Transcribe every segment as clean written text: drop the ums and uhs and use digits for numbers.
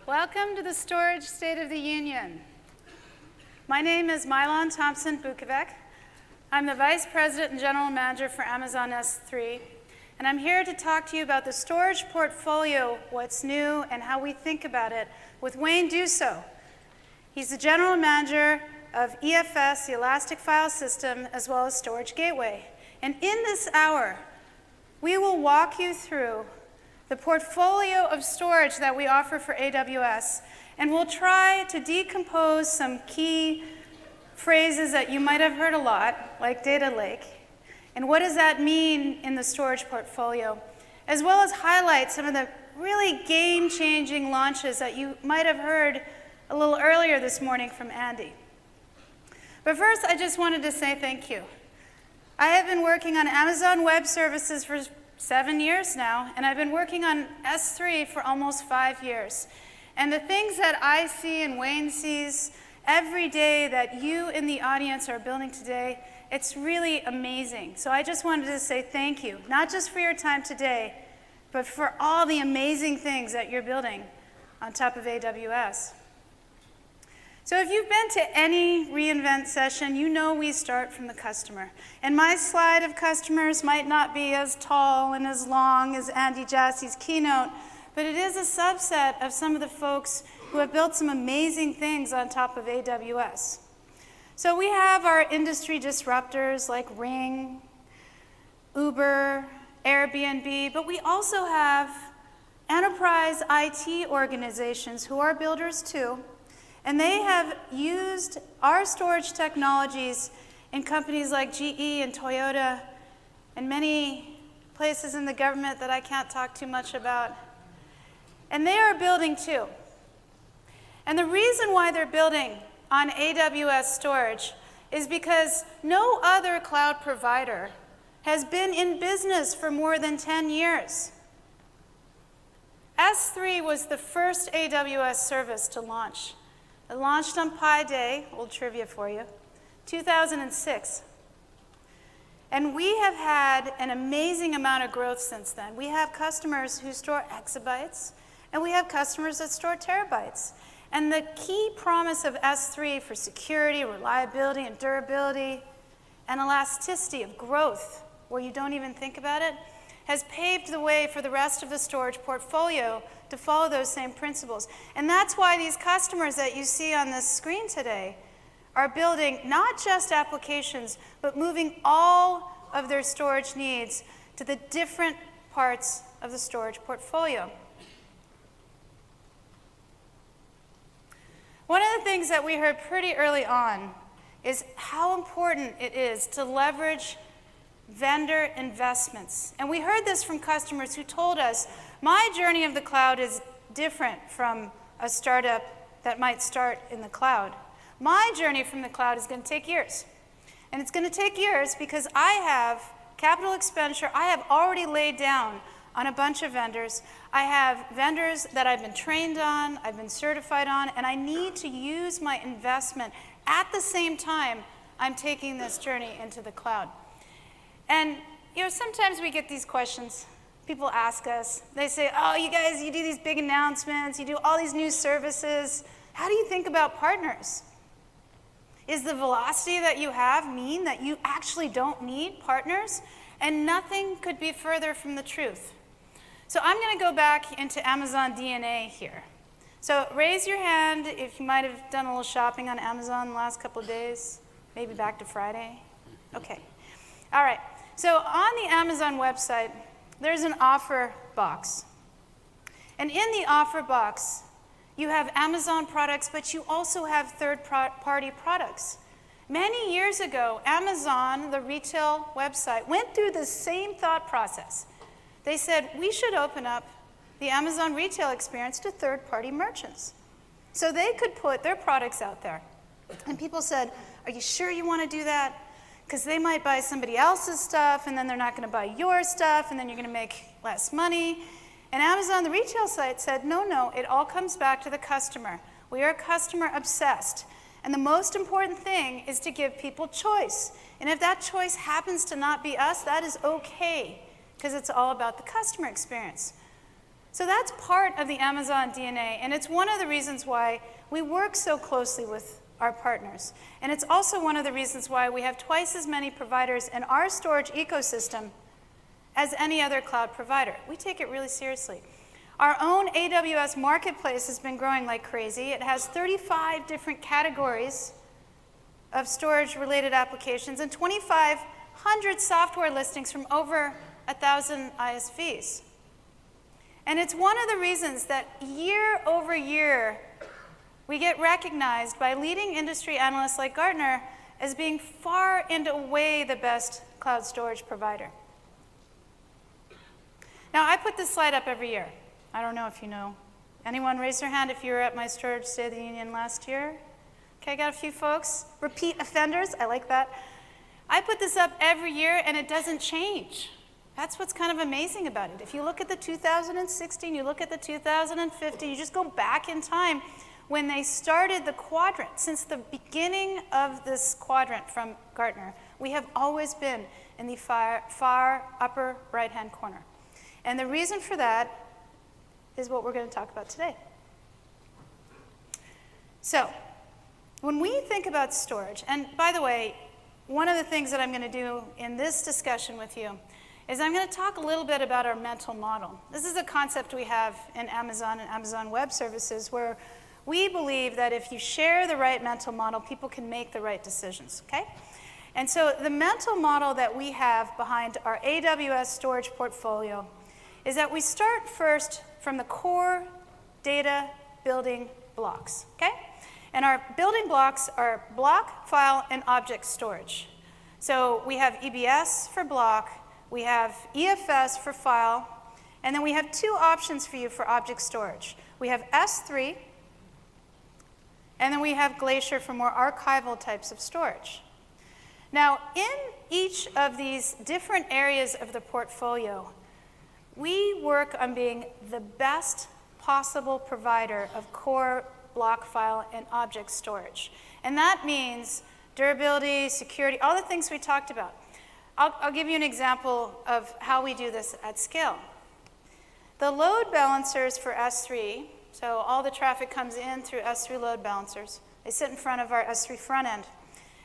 Welcome to the Storage State of the Union. My name is Mylon Thompson-Bukovic. I'm the Vice President and General Manager for Amazon S3, and I'm here to talk to you about the storage portfolio, what's new, and how we think about it with Wayne Duso. He's the General Manager of EFS, the Elastic File System, as well as Storage Gateway. And in this hour, we will walk you through the portfolio of storage that we offer for AWS, and we'll try to decompose some key phrases that you might have heard a lot, like data lake, and what does that mean in the storage portfolio, as well as highlight some of the really game-changing launches that you might have heard a little earlier this morning from Andy. But first, I just wanted to say thank you. I have been working on Amazon Web Services for 7 years now, and I've been working on S3 for almost 5 years. And the things that I see and Wayne sees every day that you in the audience are building today, it's really amazing. So I just wanted to say thank you, not just for your time today, but for all the amazing things that you're building on top of AWS. So if you've been to any reInvent session, you know we start from the customer. And my slide of customers might not be as tall and as long as Andy Jassy's keynote, but it is a subset of some of the folks who have built some amazing things on top of AWS. So we have our industry disruptors like Ring, Uber, Airbnb, but we also have enterprise IT organizations who are builders too. And they have used our storage technologies in companies like GE and Toyota and many places in the government that I can't talk too much about. And they are building too. And the reason why they're building on AWS storage is because no other cloud provider has been in business for more than 10 years. S3 was the first AWS service to launch. It launched on Pi Day, old trivia for you, 2006. And we have had an amazing amount of growth since then. We have customers who store exabytes, and we have customers that store terabytes. And the key promise of S3 for security, reliability, and durability, and elasticity of growth, where you don't even think about it, has paved the way for the rest of the storage portfolio to follow those same principles. And that's why these customers that you see on this screen today are building not just applications, but moving all of their storage needs to the different parts of the storage portfolio. One of the things that we heard pretty early on is how important it is to leverage vendor investments. And we heard this from customers who told us, my journey of the cloud is different from a startup that might start in the cloud. My journey from the cloud is going to take years. And it's going to take years because I have capital expenditure I have already laid down on a bunch of vendors. I have vendors that I've been trained on, I've been certified on, and I need to use my investment at the same time I'm taking this journey into the cloud. And sometimes we get these questions. People ask us, they say, oh, you guys, you do these big announcements, you do all these new services. How do you think about partners? Is the velocity that you have mean that you actually don't need partners? And nothing could be further from the truth. So I'm going to go back into Amazon DNA here. So raise your hand if you might have done a little shopping on Amazon the last couple of days, maybe back to Friday. Okay. All right. So on the Amazon website, there's an offer box. And in the offer box, you have Amazon products, but you also have third-party products. Many years ago, Amazon, the retail website, went through the same thought process. They said, we should open up the Amazon retail experience to third-party merchants. So they could put their products out there. And people said, are you sure you want to do that? Because they might buy somebody else's stuff, and then they're not going to buy your stuff, and then you're going to make less money. And Amazon, the retail site, said, no, it all comes back to the customer. We are customer obsessed. And the most important thing is to give people choice. And if that choice happens to not be us, that is okay, because it's all about the customer experience. So that's part of the Amazon DNA, and it's one of the reasons why we work so closely with our partners. And it's also one of the reasons why we have twice as many providers in our storage ecosystem as any other cloud provider. We take it really seriously. Our own AWS marketplace has been growing like crazy. It has 35 different categories of storage-related applications and 2,500 software listings from over 1,000 ISVs. And it's one of the reasons that year over year, we get recognized by leading industry analysts like Gartner as being far and away the best cloud storage provider. Now, I put this slide up every year. I don't know if you know. Anyone raise their hand if you were at my Storage State of the Union last year? Okay, I got a few folks. Repeat offenders, I like that. I put this up every year and it doesn't change. That's what's kind of amazing about it. If you look at the 2016, you look at the 2015, you just go back in time when they started the Quadrant. Since the beginning of this Quadrant from Gartner, we have always been in the far upper right-hand corner. And the reason for that is what we're going to talk about today. So, when we think about storage, and by the way, one of the things that I'm going to do in this discussion with you is I'm going to talk a little bit about our mental model. This is a concept we have in Amazon and Amazon Web Services where we believe that if you share the right mental model, people can make the right decisions, okay? And so the mental model that we have behind our AWS storage portfolio is that we start first from the core data building blocks, okay? And our building blocks are block, file, and object storage. So we have EBS for block, we have EFS for file, and then we have two options for you for object storage. We have S3, and then we have Glacier for more archival types of storage. Now, in each of these different areas of the portfolio, we work on being the best possible provider of core block, file, and object storage. And that means durability, security, all the things we talked about. I'll give you an example of how we do this at scale. The load balancers for S3, so all the traffic comes in through S3 load balancers. They sit in front of our S3 front end.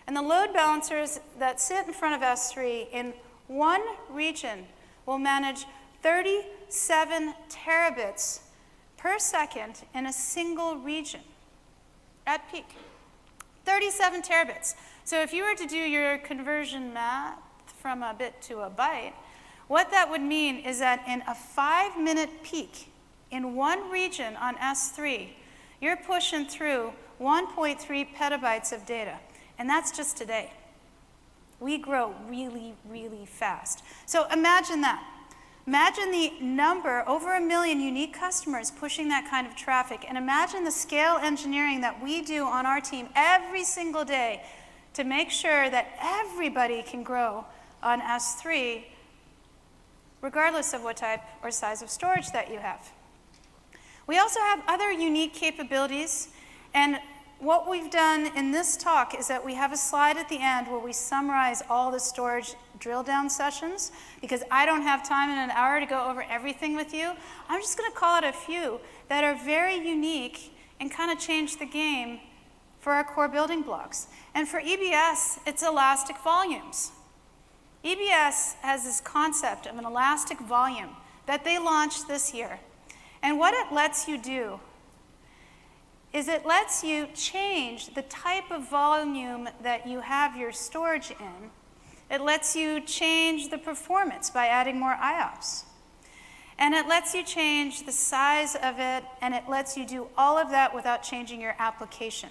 And the load balancers that sit in front of S3 in one region will manage 37 terabits per second in a single region at peak. 37 terabits. So if you were to do your conversion math from a bit to a byte, what that would mean is that in a 5-minute peak in one region on S3, you're pushing through 1.3 petabytes of data. And that's just today. We grow really, really fast. So imagine that. Imagine the number, over 1 million unique customers pushing that kind of traffic, and imagine the scale engineering that we do on our team every single day to make sure that everybody can grow on S3, regardless of what type or size of storage that you have. We also have other unique capabilities, and what we've done in this talk is that we have a slide at the end where we summarize all the storage drill down sessions, because I don't have time in an hour to go over everything with you. I'm just going to call out a few that are very unique and kind of change the game for our core building blocks. And for EBS, it's elastic volumes. EBS has this concept of an elastic volume that they launched this year. And what it lets you do is it lets you change the type of volume that you have your storage in. It lets you change the performance by adding more IOPS. And it lets you change the size of it, and it lets you do all of that without changing your application.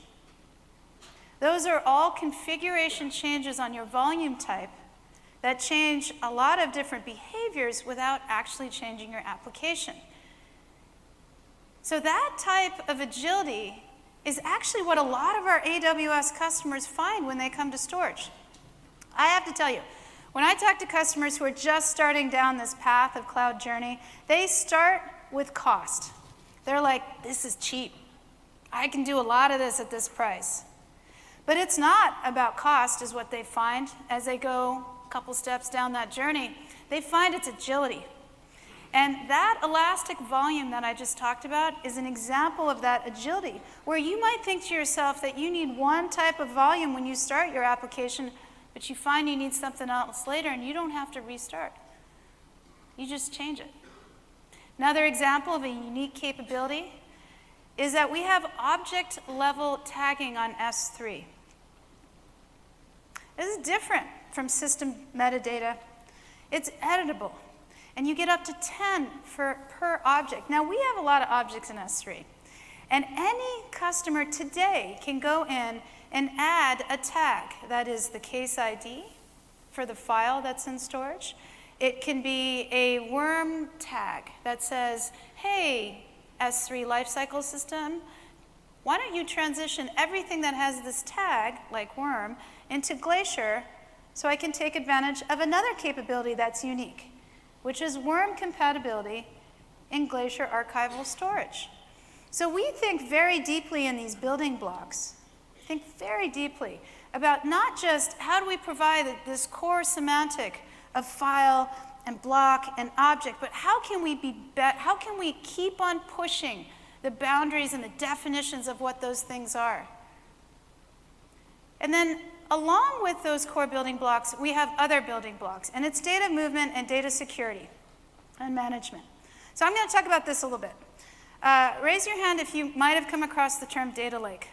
Those are all configuration changes on your volume type that change a lot of different behaviors without actually changing your application. So that type of agility is actually what a lot of our AWS customers find when they come to storage. I have to tell you, when I talk to customers who are just starting down this path of cloud journey, they start with cost. They're like, this is cheap. I can do a lot of this at this price. But it's not about cost, is what they find as they go a couple steps down that journey. They find it's agility. And that elastic volume that I just talked about is an example of that agility, where you might think to yourself that you need one type of volume when you start your application, but you find you need something else later, and you don't have to restart. You just change it. Another example of a unique capability is that we have object-level tagging on S3. This is different from system metadata. It's editable, and you get up to 10 per object. Now, we have a lot of objects in S3, and any customer today can go in and add a tag. That is the case ID for the file that's in storage. It can be a worm tag that says, hey, S3 lifecycle system, why don't you transition everything that has this tag, like worm, into Glacier so I can take advantage of another capability that's unique, which is worm compatibility in Glacier archival storage. So we think very deeply in these building blocks, think very deeply about not just how do we provide this core semantic of file and block and object, but how can we keep on pushing the boundaries and the definitions of what those things are? And then along with those core building blocks, we have other building blocks, and it's data movement and data security and management. So I'm going to talk about this a little bit. Raise your hand if you might have come across the term data lake.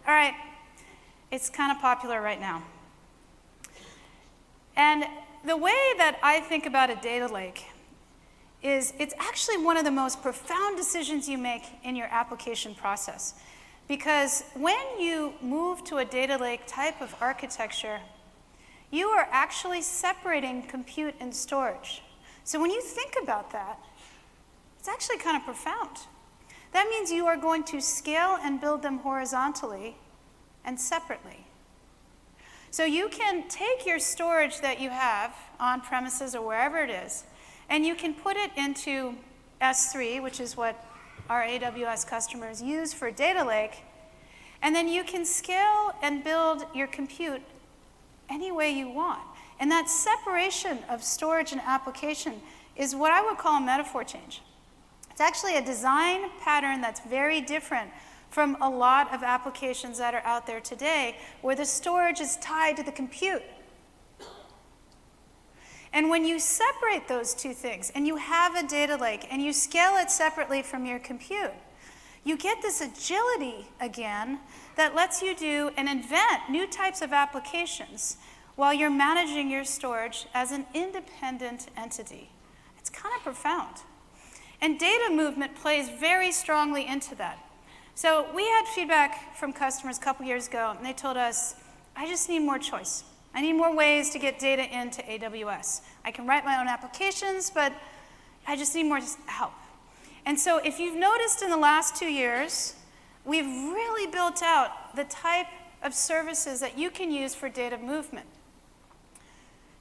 All right, it's kind of popular right now. And the way that I think about a data lake is it's actually one of the most profound decisions you make in your application process. Because when you move to a data lake type of architecture, you are actually separating compute and storage. So when you think about that, it's actually kind of profound. That means you are going to scale and build them horizontally and separately. So you can take your storage that you have on premises or wherever it is, and you can put it into S3, which is what our AWS customers use for data lake, and then you can scale and build your compute any way you want. And that separation of storage and application is what I would call a metaphor change. It's actually a design pattern that's very different from a lot of applications that are out there today where the storage is tied to the compute. And when you separate those two things and you have a data lake and you scale it separately from your compute, you get this agility again that lets you do and invent new types of applications while you're managing your storage as an independent entity. It's kind of profound. And data movement plays very strongly into that. So we had feedback from customers a couple years ago, and they told us, I just need more choice. I need more ways to get data into AWS. I can write my own applications, but I just need more help. And so if you've noticed in the last 2 years, we've really built out the type of services that you can use for data movement.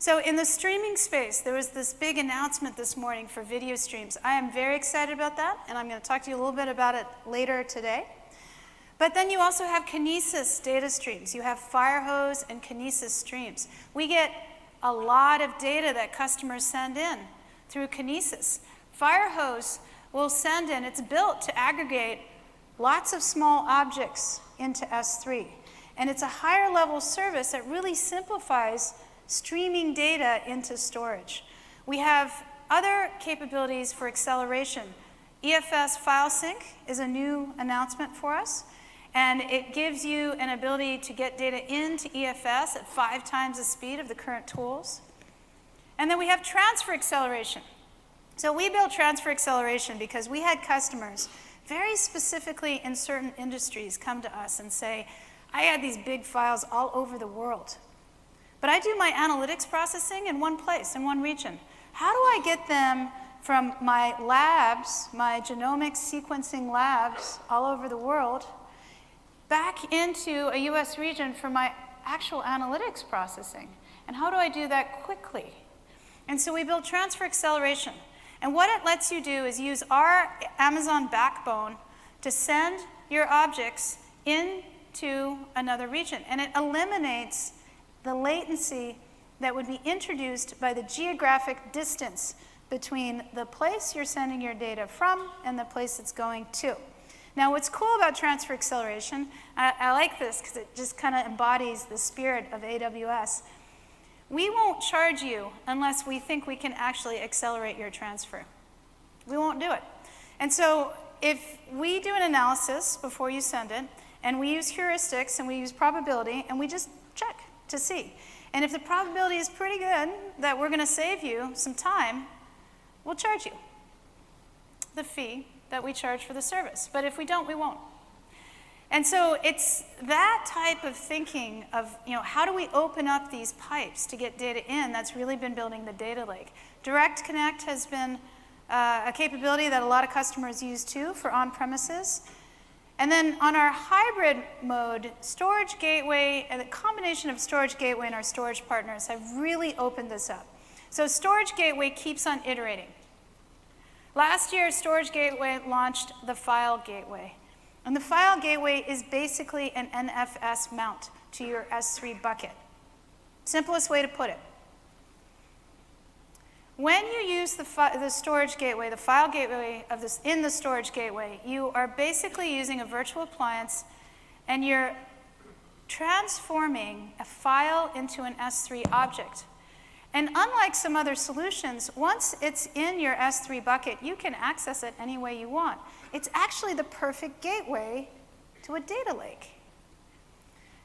So in the streaming space, there was this big announcement this morning for video streams. I am very excited about that, and I'm going to talk to you a little bit about it later today. But then you also have Kinesis data streams. You have Firehose and Kinesis streams. We get a lot of data that customers send in through Kinesis. Firehose will send in, it's built to aggregate lots of small objects into S3. And it's a higher level service that really simplifies streaming data into storage. We have other capabilities for acceleration. EFS file sync is a new announcement for us, and it gives you an ability to get data into EFS at 5 times the speed of the current tools. And then we have transfer acceleration. So we built transfer acceleration because we had customers very specifically in certain industries come to us and say, I had these big files all over the world, but I do my analytics processing in one place, in one region. How do I get them from my labs, my genomics sequencing labs all over the world, back into a US region for my actual analytics processing? And how do I do that quickly? And so we built transfer acceleration. And what it lets you do is use our Amazon backbone to send your objects into another region. And it eliminates the latency that would be introduced by the geographic distance between the place you're sending your data from and the place it's going to. Now, what's cool about transfer acceleration, I like this because it just kind of embodies the spirit of AWS. We won't charge you unless we think we can actually accelerate your transfer. We won't do it. And so if we do an analysis before you send it, and we use heuristics and we use probability, and we just check to see. And if the probability is pretty good that we're going to save you some time, we'll charge you the fee that we charge for the service. But if we don't, we won't. And so it's that type of thinking of, how do we open up these pipes to get data in that's really been building the data lake. Direct Connect has been a capability that a lot of customers use too for on-premises. And then on our hybrid mode, Storage Gateway and the combination of Storage Gateway and our storage partners have really opened this up. So Storage Gateway keeps on iterating. Last year, Storage Gateway launched the File Gateway. And the File Gateway is basically an NFS mount to your S3 bucket. Simplest way to put it. When you use the Storage Gateway, the File Gateway in the Storage Gateway, you are basically using a virtual appliance, and you're transforming a file into an S3 object. And unlike some other solutions, once it's in your S3 bucket, you can access it any way you want. It's actually the perfect gateway to a data lake,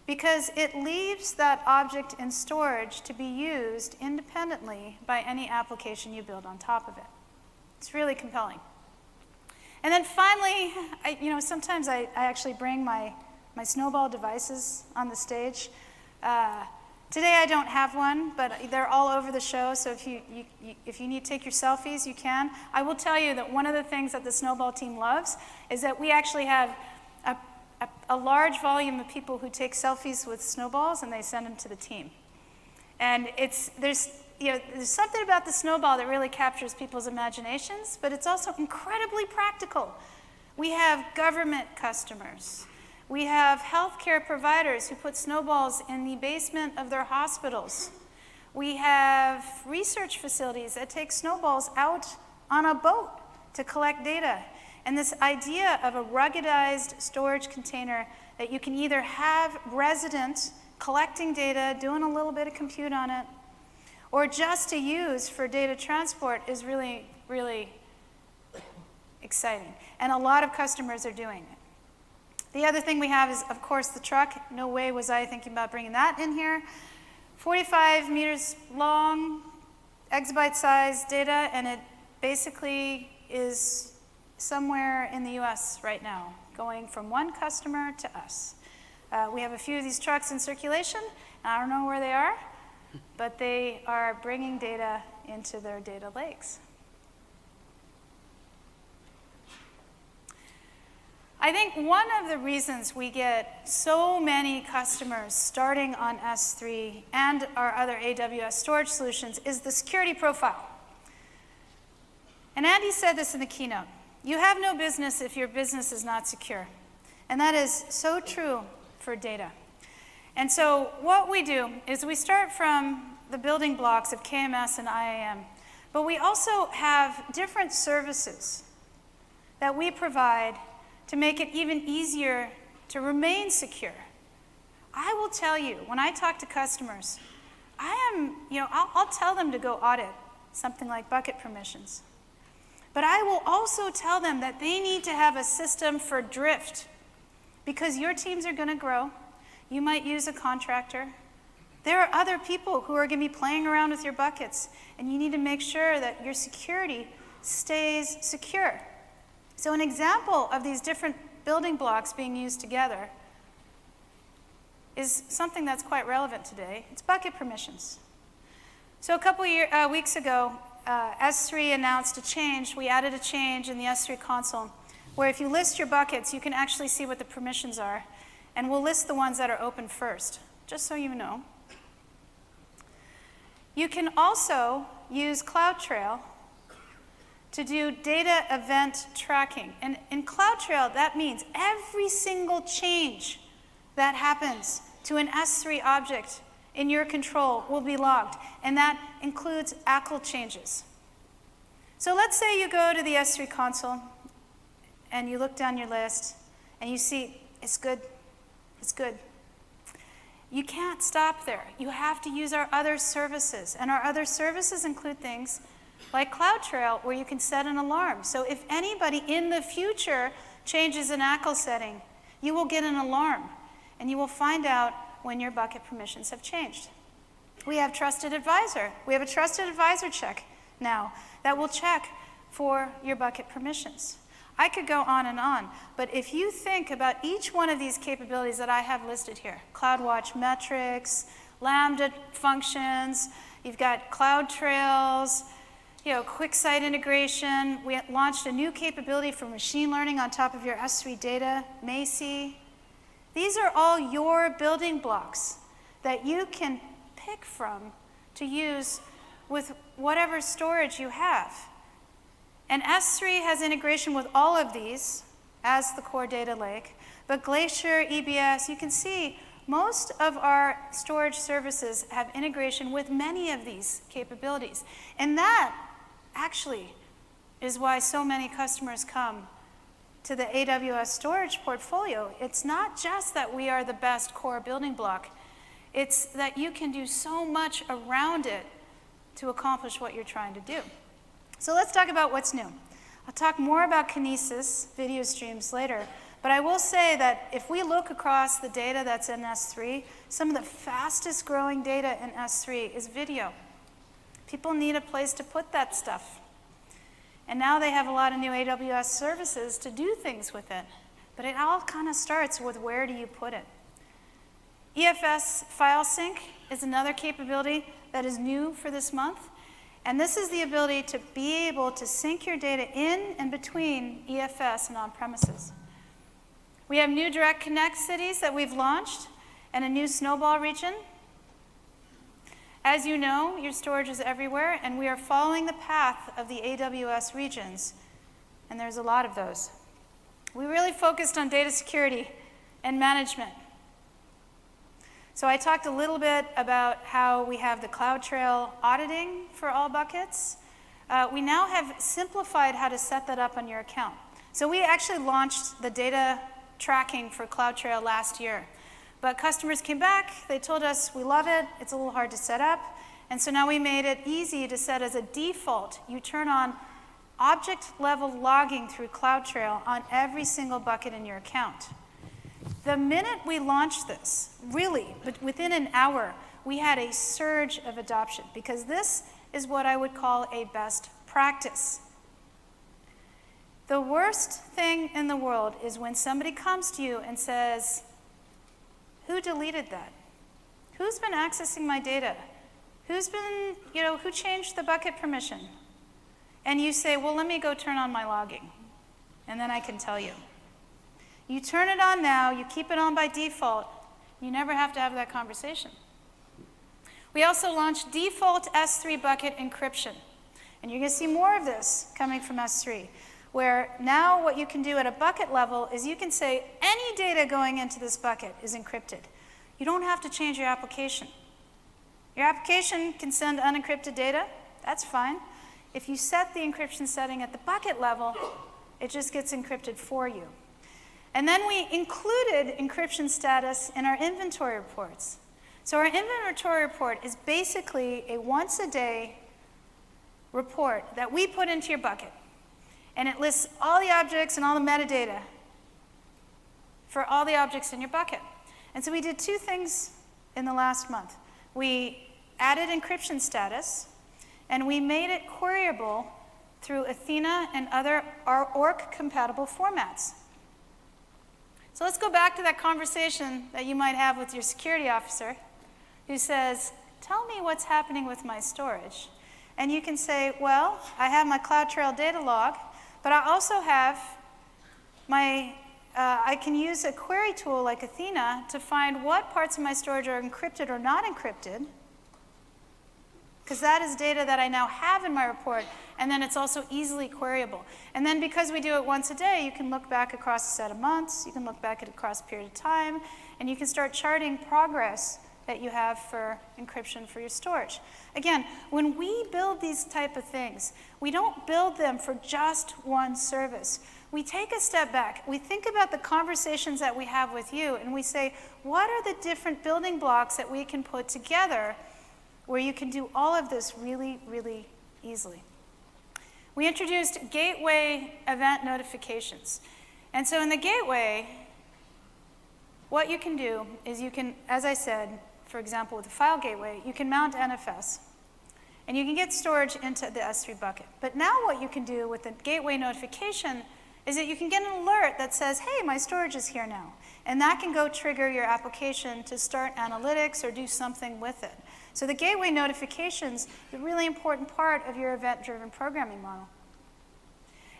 because it leaves that object in storage to be used independently by any application you build on top of it. It's really compelling. And then finally, sometimes I actually bring my Snowball devices on the stage. Today I don't have one, but they're all over the show, so if you need to take your selfies, you can. I will tell you that one of the things that the Snowball team loves is that we actually have a large volume of people who take selfies with snowballs, and they send them to the team. And there's something about the snowball that really captures people's imaginations, but it's also incredibly practical. We have government customers. We have healthcare providers who put snowballs in the basement of their hospitals. We have research facilities that take snowballs out on a boat to collect data. And this idea of a ruggedized storage container that you can either have resident collecting data, doing a little bit of compute on it, or just to use for data transport is really, really exciting. And a lot of customers are doing it. The other thing we have is, of course, the truck. No way was I thinking about bringing that in here. 45 meters long, exabyte size data, and it basically is somewhere in the US right now, going from one customer to us. We have a few of these trucks in circulation. I don't know where they are, but they are bringing data into their data lakes. I think one of the reasons we get so many customers starting on S3 and our other AWS storage solutions is the security profile. And Andy said this in the keynote. You have no business if your business is not secure. And that is so true for data. And so what we do is we start from the building blocks of KMS and IAM, but we also have different services that we provide to make it even easier to remain secure. I will tell you, when I talk to customers, I'll tell them to go audit something like bucket permissions. But I will also tell them that they need to have a system for drift, because your teams are going to grow. You might use a contractor. There are other people who are going to be playing around with your buckets, and you need to make sure that your security stays secure. So an example of these different building blocks being used together is something that's quite relevant today. It's bucket permissions. So a couple weeks ago, S3 announced a change. We added a change in the S3 console where if you list your buckets, you can actually see what the permissions are. And we'll list the ones that are open first, just so you know. You can also use CloudTrail to do data event tracking. And in CloudTrail, that means every single change that happens to an S3 object in your control will be logged, and that includes ACL changes. So let's say you go to the S3 console, and you look down your list, and you see, it's good, it's good. You can't stop there. You have to use our other services, and our other services include things like CloudTrail, where you can set an alarm. So if anybody in the future changes an ACL setting, you will get an alarm, and you will find out when your bucket permissions have changed. We have Trusted Advisor. We have a Trusted Advisor check now that will check for your bucket permissions. I could go on, but if you think about each one of these capabilities that I have listed here, CloudWatch metrics, Lambda functions, you've got CloudTrails, quick site integration. We launched a new capability for machine learning on top of your S3 data, Macy. These are all your building blocks that you can pick from to use with whatever storage you have. And S3 has integration with all of these as the core data lake. But Glacier, EBS, you can see most of our storage services have integration with many of these capabilities. And that actually is why so many customers come to the AWS storage portfolio. It's not just that we are the best core building block. It's that you can do so much around it to accomplish what you're trying to do. So let's talk about what's new. I'll talk more about Kinesis video streams later, but I will say that if we look across the data that's in S3, some of the fastest growing data in S3 is video. People need a place to put that stuff. And now they have a lot of new AWS services to do things with it. But it all kind of starts with where do you put it. EFS file sync is another capability that is new for this month. And this is the ability to be able to sync your data in and between EFS and on-premises. We have new Direct Connect cities that we've launched and a new Snowball region. As you know, your storage is everywhere, and we are following the path of the AWS regions, and there's a lot of those. We really focused on data security and management. So I talked a little bit about how we have the CloudTrail auditing for all buckets. We now have simplified how to set that up on your account. So we actually launched the data tracking for CloudTrail last year. But customers came back, they told us, we love it, it's a little hard to set up. And so now we made it easy to set as a default. You turn on object level logging through CloudTrail on every single bucket in your account. The minute we launched this, really, within an hour, we had a surge of adoption because this is what I would call a best practice. The worst thing in the world is when somebody comes to you and says, who deleted that? Who's been accessing my data? Who's been, who changed the bucket permission? And you say, well, let me go turn on my logging, and then I can tell you. You turn it on now, you keep it on by default, you never have to have that conversation. We also launched default S3 bucket encryption, and you're going to see more of this coming from S3, where now what you can do at a bucket level is you can say any data going into this bucket is encrypted. You don't have to change your application. Your application can send unencrypted data, that's fine. If you set the encryption setting at the bucket level, it just gets encrypted for you. And then we included encryption status in our inventory reports. So our inventory report is basically a once a day report that we put into your bucket. And it lists all the objects and all the metadata for all the objects in your bucket. And so we did two things in the last month. We added encryption status, and we made it queryable through Athena and other ORC-compatible formats. So let's go back to that conversation that you might have with your security officer who says, tell me what's happening with my storage. And you can say, well, I have my CloudTrail data log, but I also have my, I can use a query tool like Athena to find what parts of my storage are encrypted or not encrypted, because that is data that I now have in my report, and then it's also easily queryable. And then because we do it once a day, you can look back across a set of months, you can look back at across a period of time, and you can start charting progress that you have for encryption for your storage. Again, when we build these type of things, we don't build them for just one service. We take a step back. We think about the conversations that we have with you, and we say, what are the different building blocks that we can put together where you can do all of this really, really easily? We introduced gateway event notifications. And so in the gateway, what you can do is you can, as I said, for example, with the file gateway, you can mount NFS. And you can get storage into the S3 bucket. But now what you can do with the gateway notification is that you can get an alert that says, hey, my storage is here now. And that can go trigger your application to start analytics or do something with it. So the gateway notifications is a really important part of your event-driven programming model.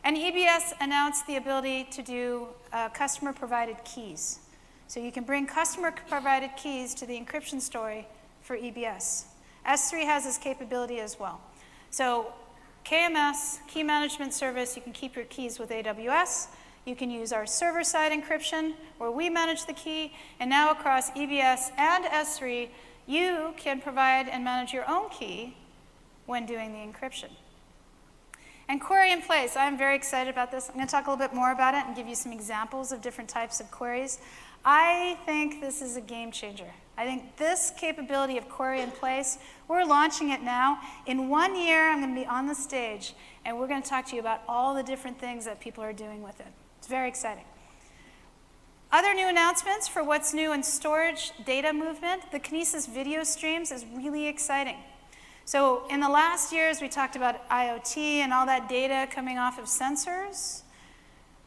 And EBS announced the ability to do customer-provided keys. So you can bring customer-provided keys to the encryption story for EBS. S3 has this capability as well. So KMS, Key Management Service, you can keep your keys with AWS. You can use our server-side encryption, where we manage the key. And now across EBS and S3, you can provide and manage your own key when doing the encryption. And query in place, I'm very excited about this. I'm going to talk a little bit more about it and give you some examples of different types of queries. I think this is a game changer. I think this capability of query in place, we're launching it now. In 1 year, I'm going to be on the stage, and we're going to talk to you about all the different things that people are doing with it. It's very exciting. Other new announcements for what's new in storage data movement, the Kinesis video streams is really exciting. So in the last years, we talked about IoT and all that data coming off of sensors.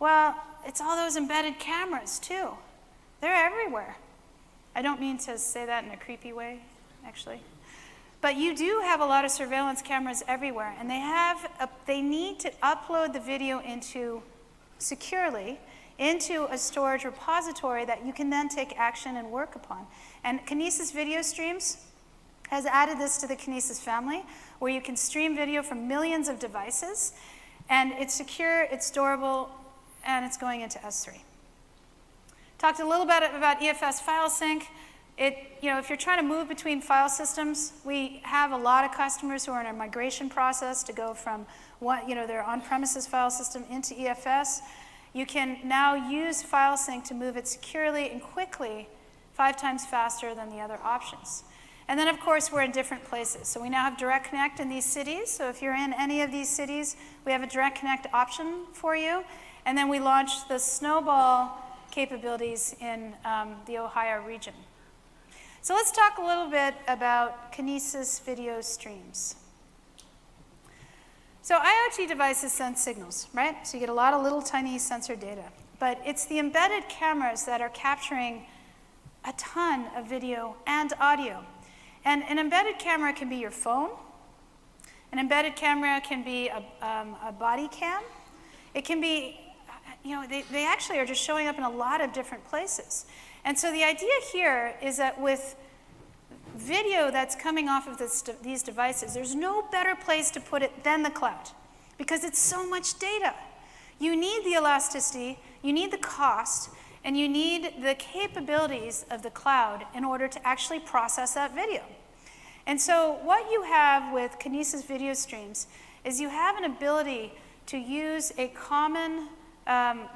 Well, it's all those embedded cameras, too. They're everywhere. I don't mean to say that in a creepy way, actually. But you do have a lot of surveillance cameras everywhere, and they need to upload the video securely into a storage repository that you can then take action and work upon. And Kinesis video streams has added this to the Kinesis family, where you can stream video from millions of devices, and it's secure, it's durable, and it's going into S3. Talked a little bit about EFS file sync. If you're trying to move between file systems, we have a lot of customers who are in a migration process to go from their on-premises file system into EFS. You can now use file sync to move it securely and quickly, 5 times faster than the other options. And then, of course, we're in different places. So we now have Direct Connect in these cities. So if you're in any of these cities, we have a Direct Connect option for you. And then we launched the Snowball capabilities in the Ohio region. So let's talk a little bit about Kinesis video streams. So IoT devices send signals, right? So you get a lot of little tiny sensor data. But it's the embedded cameras that are capturing a ton of video and audio. And an embedded camera can be your phone. An embedded camera can be a body cam. It can be, they actually are just showing up in a lot of different places. And so the idea here is that with video that's coming off of these devices, there's no better place to put it than the cloud, because it's so much data. You need the elasticity, you need the cost, and you need the capabilities of the cloud in order to actually process that video. And so what you have with Kinesis video streams is you have an ability to use a common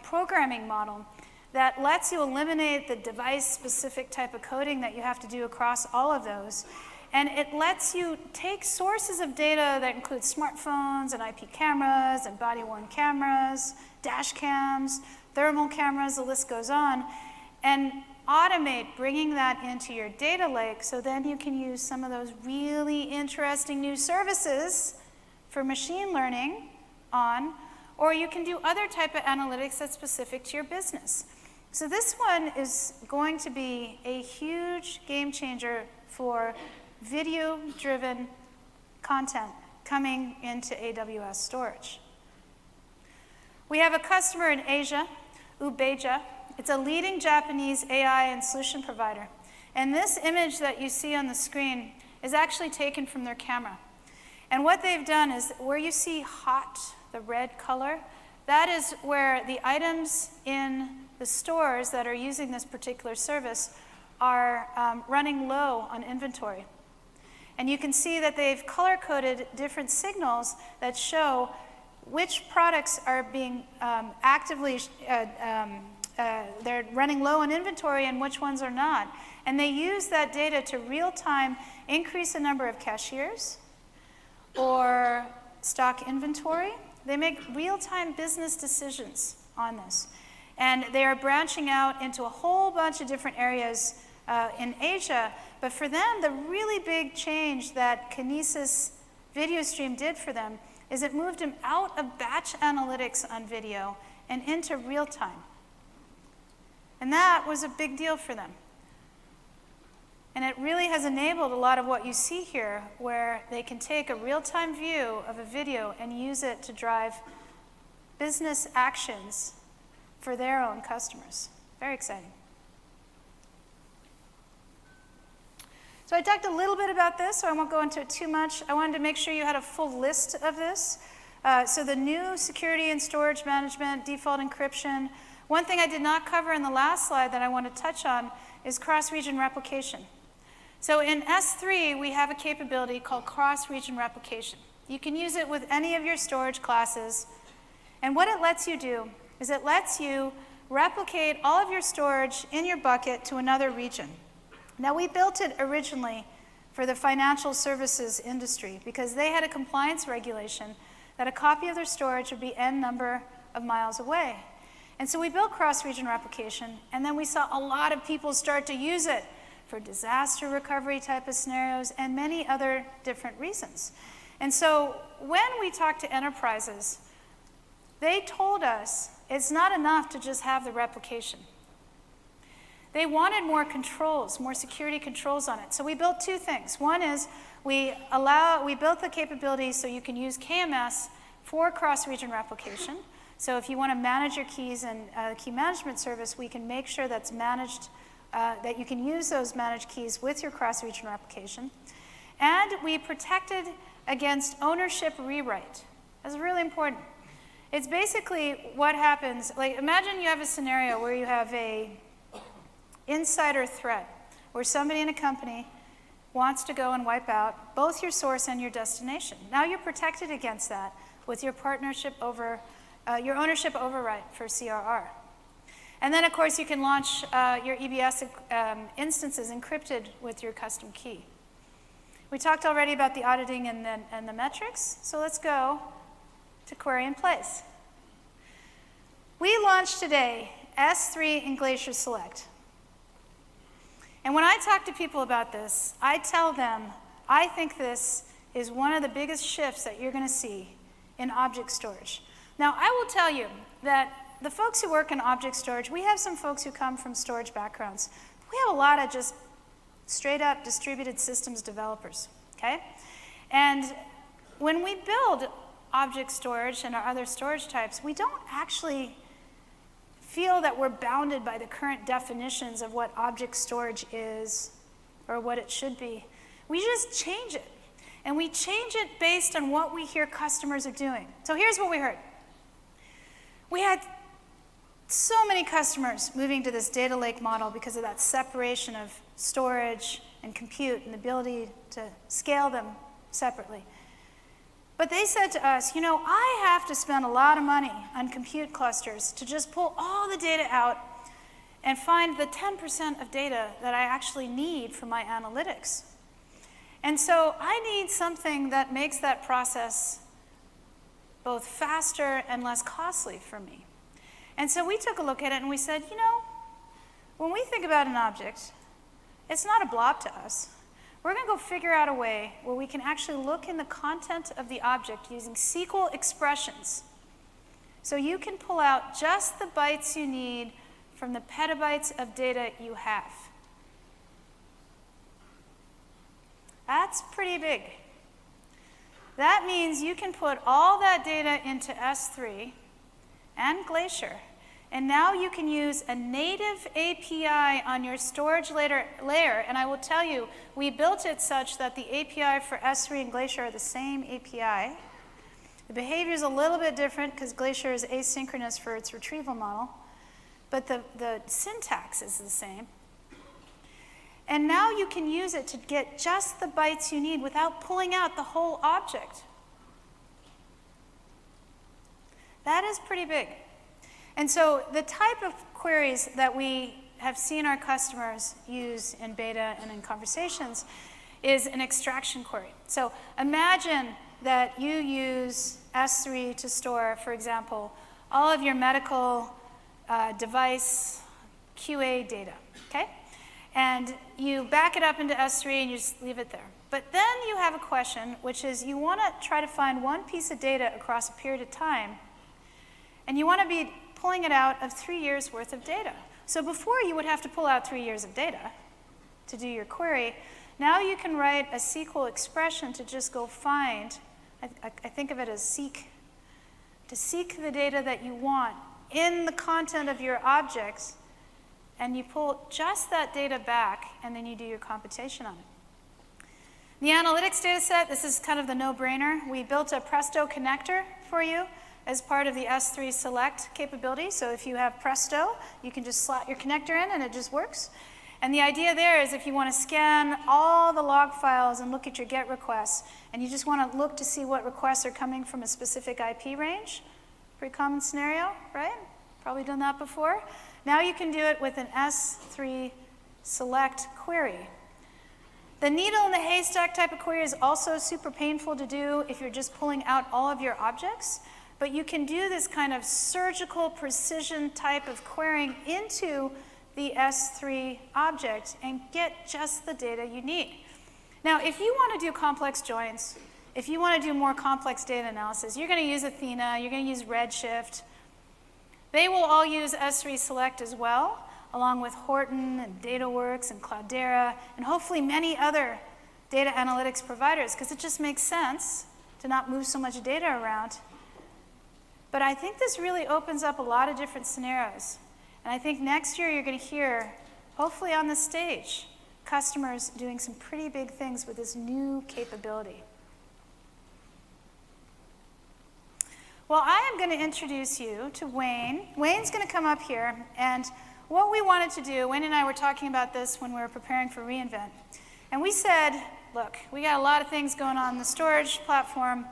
programming model that lets you eliminate the device-specific type of coding that you have to do across all of those. And it lets you take sources of data that include smartphones and IP cameras and body-worn cameras, dash cams, thermal cameras, the list goes on, and automate bringing that into your data lake, so then you can use some of those really interesting new services for machine learning on, or you can do other type of analytics that's specific to your business. So this one is going to be a huge game changer for video-driven content coming into AWS storage. We have a customer in Asia, Ubeja. It's a leading Japanese AI and solution provider. And this image that you see on the screen is actually taken from their camera. And what they've done is where you see hot, the red color, that is where the items in the stores that are using this particular service are running low on inventory. And you can see that they've color-coded different signals that show which products are being actively, they're running low on inventory and which ones are not. And they use that data to real-time increase the number of cashiers or stock inventory. They make real-time business decisions on this. And they are branching out into a whole bunch of different areas in Asia. But for them, the really big change that Kinesis video stream did for them is it moved them out of batch analytics on video and into real time. And that was a big deal for them. And it really has enabled a lot of what you see here, where they can take a real-time view of a video and use it to drive business actions for their own customers. Very exciting. So I talked a little bit about this, so I won't go into it too much. I wanted to make sure you had a full list of this. So the new security and storage management, default encryption. One thing I did not cover in the last slide that I want to touch on is cross-region replication. So in S3, we have a capability called cross-region replication. You can use it with any of your storage classes. And what it lets you do is it lets you replicate all of your storage in your bucket to another region. Now, we built it originally for the financial services industry because they had a compliance regulation that a copy of their storage would be N number of miles away. And so we built cross-region replication, and then we saw a lot of people start to use it for disaster recovery type of scenarios and many other different reasons. And so when we talked to enterprises, they told us it's not enough to just have the replication. They wanted more controls, more security controls on it. So we built two things. One is we built the capability so you can use KMS for cross-region replication. So if you want to manage your keys in a key management service, we can make sure that's managed, that you can use those managed keys with your cross-region replication. And we protected against ownership rewrite. That's really important. It's basically what happens, like imagine you have a scenario where you have a insider threat, where somebody in a company wants to go and wipe out both your source and your destination. Now you're protected against that with your partnership over, your ownership override for CRR. And then, of course, you can launch your EBS instances encrypted with your custom key. We talked already about the auditing and the metrics, so let's go to query in place. We launched today S3 and Glacier Select. And when I talk to people about this, I tell them I think this is one of the biggest shifts that you're going to see in object storage. Now, I will tell you that the folks who work in object storage, we have some folks who come from storage backgrounds. We have a lot of just straight up distributed systems developers, okay? And when we build object storage and our other storage types, we don't actually feel that we're bounded by the current definitions of what object storage is or what it should be. We just change it. And we change it based on what we hear customers are doing. So here's what we heard. We had so many customers moving to this data lake model because of that separation of storage and compute and the ability to scale them separately. But they said to us, you know, I have to spend a lot of money on compute clusters to just pull all the data out and find the 10% of data that I actually need for my analytics. And so I need something that makes that process both faster and less costly for me. And so we took a look at it and we said, you know, when we think about an object, it's not a blob to us. We're going to go figure out a way where we can actually look in the content of the object using SQL expressions. So you can pull out just the bytes you need from the petabytes of data you have. That's pretty big. That means you can put all that data into S3 and Glacier, and now you can use a native API on your storage layer, and I will tell you, we built it such that the API for S3 and Glacier are the same API. The behavior is a little bit different because Glacier is asynchronous for its retrieval model, but the syntax is the same. And now you can use it to get just the bytes you need without pulling out the whole object. That is pretty big. And so the type of queries that we have seen our customers use in beta and in conversations is an extraction query. So imagine that you use S3 to store, for example, all of your medical device QA data, okay? And you back it up into S3 and you just leave it there. But then you have a question, which is you want to try to find one piece of data across a period of time, and you want to be pulling it out of 3 years worth of data. So before you would have to pull out 3 years of data to do your query. Now you can write a SQL expression to just go find, I think of it as seek, to seek the data that you want in the content of your objects, and you pull just that data back, and then you do your computation on it. The analytics data set, this is kind of the no-brainer. We built a Presto connector for you as part of the S3 Select capability. So if you have Presto, you can just slot your connector in and it just works. And the idea there is if you want to scan all the log files and look at your GET requests, and you just want to look to see what requests are coming from a specific IP range, pretty common scenario, right? Probably done that before. Now you can do it with an S3 Select query. The needle in the haystack type of query is also super painful to do if you're just pulling out all of your objects. But you can do this kind of surgical precision type of querying into the S3 object and get just the data you need. Now, if you want to do complex joins, if you want to do more complex data analysis, you're going to use Athena, you're going to use Redshift. They will all use S3 Select as well, along with Horton and DataWorks and Cloudera, and hopefully many other data analytics providers, because it just makes sense to not move so much data around. But I think this really opens up a lot of different scenarios. And I think next year you're going to hear, hopefully on the stage, customers doing some pretty big things with this new capability. Well, I am going to introduce you to Wayne. Wayne's going to come up here, and what we wanted to do, Wayne and I were talking about this when we were preparing for reInvent, and we said, look, we got a lot of things going on in the storage platform.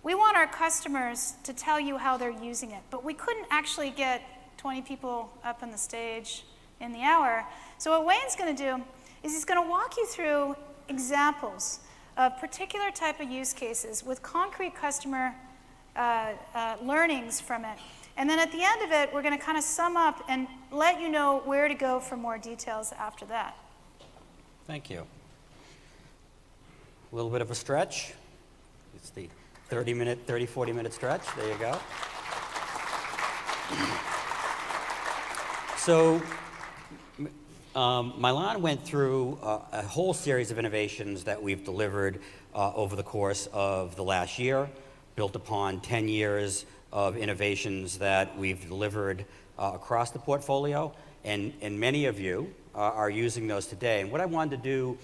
We want our customers to tell you how they're using it, but we couldn't actually get 20 people up on the stage in the hour. So what Wayne's going to do is he's going to walk you through examples of particular type of use cases with concrete customer learnings from it. And then at the end of it, we're going to kind of sum up and let you know where to go for more details after that. Thank you. A little bit of a stretch. It's the 30, 40-minute stretch. There you go. So Milan went through a whole series of innovations that we've delivered over the course of the last year, built upon 10 years of innovations that we've delivered across the portfolio, and many of you are using those today. And what I wanted to do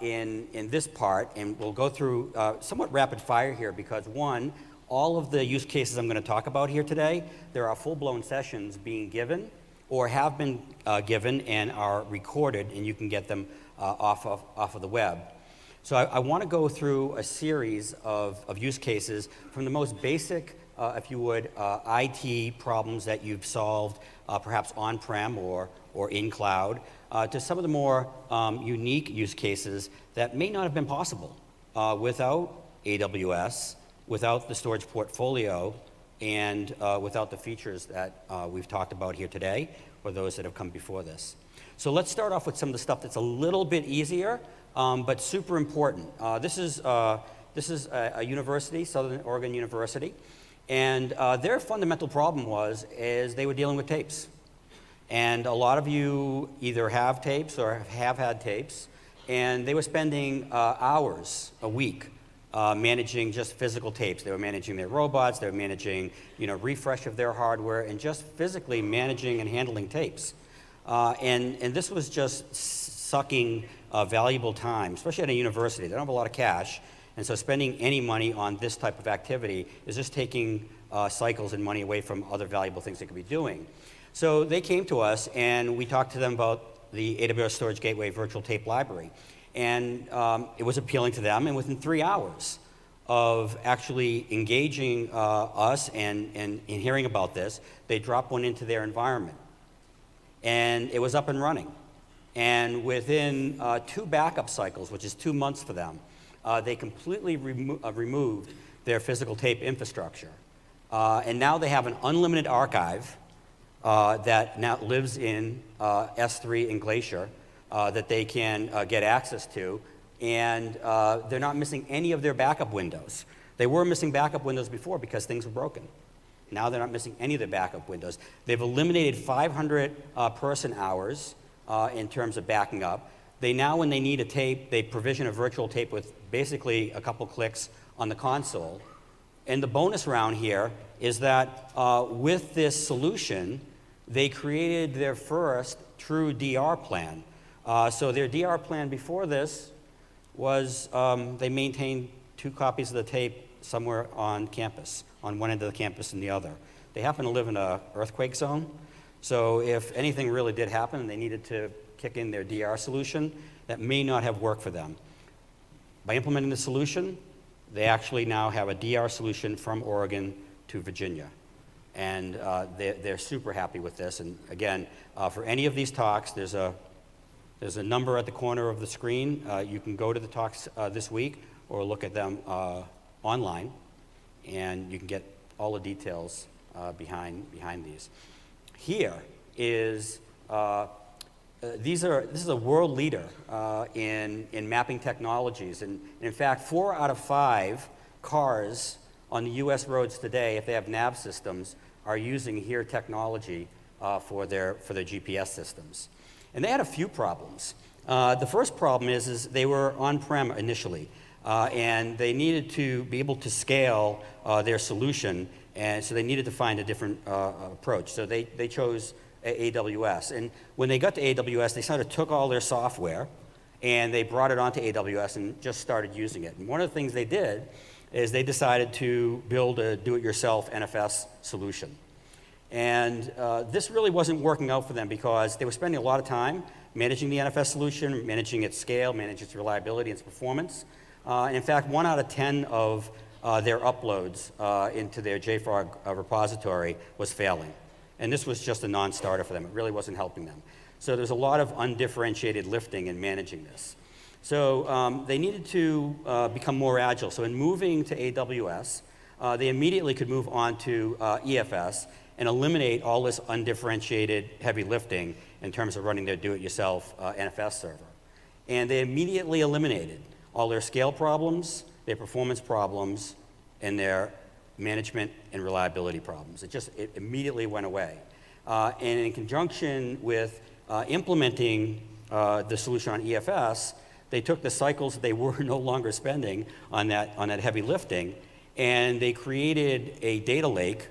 in this part, and we'll go through somewhat rapid fire here because one, all of the use cases I'm going to talk about here today, there are full-blown sessions being given or have been given and are recorded, and you can get them off of the web. So I want to go through a series of use cases from the most basic, if you would, IT problems that you've solved perhaps on-prem or in cloud, to some of the more unique use cases that may not have been possible without AWS, without the storage portfolio, and without the features that we've talked about here today, or those that have come before this. So let's start off with some of the stuff that's a little bit easier, but super important. This is a university, Southern Oregon University, and their fundamental problem is they were dealing with tapes. And a lot of you either have tapes or have had tapes, and they were spending hours a week managing just physical tapes. They were managing their robots, they were managing, refresh of their hardware, and just physically managing and handling tapes. And this was just sucking valuable time, especially at a university. They don't have a lot of cash, and so spending any money on this type of activity is just taking cycles and money away from other valuable things they could be doing. So they came to us, and we talked to them about the AWS Storage Gateway Virtual Tape Library. And it was appealing to them, and within 3 hours of actually engaging us and hearing about this, they dropped one into their environment. And it was up and running. And within 2 backup cycles, which is 2 months for them, they completely removed their physical tape infrastructure. And now they have an unlimited archive that now lives in S3 and Glacier that they can get access to. And they're not missing any of their backup windows. They were missing backup windows before because things were broken. Now they're not missing any of their backup windows. They've eliminated 500 person hours in terms of backing up. They now, when they need a tape, they provision a virtual tape with basically a couple clicks on the console. And the bonus round here is that with this solution, they created their first true DR plan. So their DR plan before this was they maintained 2 copies of the tape somewhere on campus, on one end of the campus and the other. They happen to live in an earthquake zone, so if anything really did happen and they needed to kick in their DR solution, that may not have worked for them. By implementing the solution, they actually now have a DR solution from Oregon to Virginia. And they're super happy with this. And again, for any of these talks, there's a number at the corner of the screen. You can go to the talks this week or look at them online, and you can get all the details behind these. Here is, this is a world leader in mapping technologies. And in fact, 4 out of 5 cars on the US roads today, if they have nav systems, are using HERE technology for their GPS systems. And they had a few problems. The first problem is they were on-prem initially, and they needed to be able to scale their solution, and so they needed to find a different approach. So they chose AWS. And when they got to AWS, they sort of took all their software, and they brought it onto AWS and just started using it. And one of the things they did is they decided to build a do-it-yourself NFS solution. And this really wasn't working out for them because they were spending a lot of time managing the NFS solution, managing its scale, managing its reliability, its performance. And in fact, 1 out of 10 of their uploads into their JFrog repository was failing. And this was just a non-starter for them. It really wasn't helping them. So there's a lot of undifferentiated lifting in managing this. So they needed to become more agile. So in moving to AWS, they immediately could move on to EFS and eliminate all this undifferentiated heavy lifting in terms of running their do-it-yourself NFS server. And they immediately eliminated all their scale problems, their performance problems, and their management and reliability problems. It immediately went away. And in conjunction with implementing the solution on EFS, they took the cycles that they were no longer spending on that heavy lifting, and they created a data lake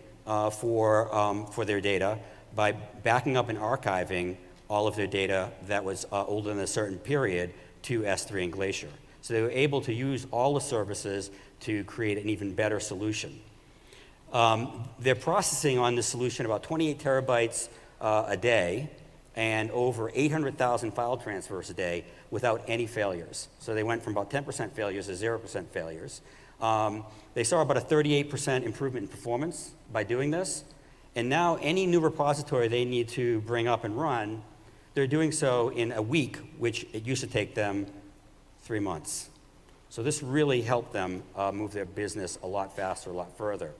for their data by backing up and archiving all of their data that was older than a certain period to S3 and Glacier. So they were able to use all the services to create an even better solution. They're processing on this solution about 28 terabytes a day and over 800,000 file transfers a day without any failures. So they went from about 10% failures to 0% failures. They saw about a 38% improvement in performance by doing this. And now any new repository they need to bring up and run, they're doing so in a week, which it used to take them 3 months. So this really helped them move their business a lot faster, a lot further.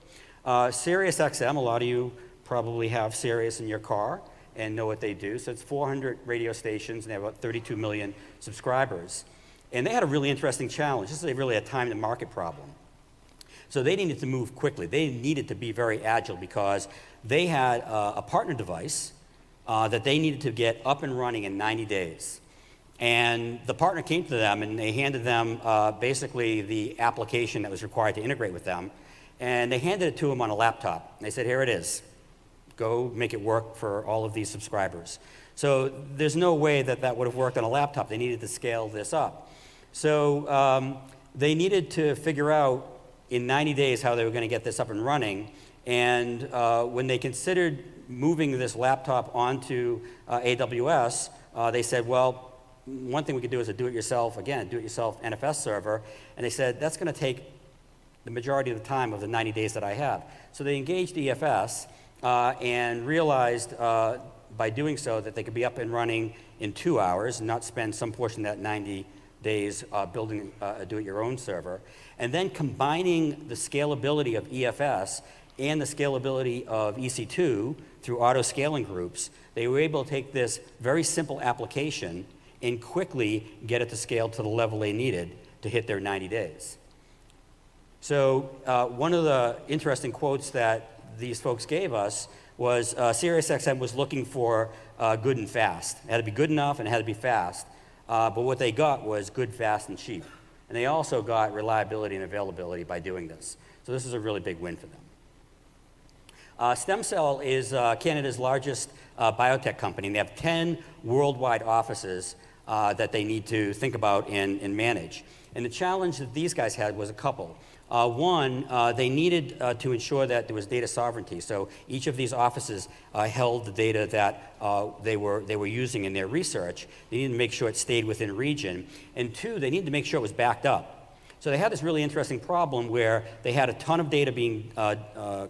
SiriusXM, a lot of you probably have Sirius in your car and know what they do. So it's 400 radio stations, and they have about 32 million subscribers. And they had a really interesting challenge. This is really a time to market problem. So they needed to move quickly. They needed to be very agile because they had a partner device that they needed to get up and running in 90 days. And the partner came to them, and they handed them basically the application that was required to integrate with them. And they handed it to them on a laptop. And they said, here it is. Go make it work for all of these subscribers. So there's no way that that would have worked on a laptop. They needed to scale this up. So they needed to figure out in 90 days how they were going to get this up and running. And when they considered moving this laptop onto AWS, they said, well, one thing we could do is a do-it-yourself NFS server. And they said, that's going to take the majority of the time of the 90 days that I have. So they engaged EFS and realized by doing so that they could be up and running in 2 hours and not spend some portion of that 90 days building a do-it-your-own server. And then combining the scalability of EFS and the scalability of EC2 through auto-scaling groups, they were able to take this very simple application and quickly get it to scale to the level they needed to hit their 90 days. So one of the interesting quotes that these folks gave us was SiriusXM was looking for good and fast. It had to be good enough and it had to be fast. But what they got was good, fast, and cheap. And they also got reliability and availability by doing this. So this is a really big win for them. StemCell is Canada's largest biotech company. And they have 10 worldwide offices that they need to think about and manage. And the challenge that these guys had was a couple. One, they needed to ensure that there was data sovereignty. So each of these offices held the data that they were using in their research. They needed to make sure it stayed within region. And two, they needed to make sure it was backed up. So they had this really interesting problem where they had a ton of data being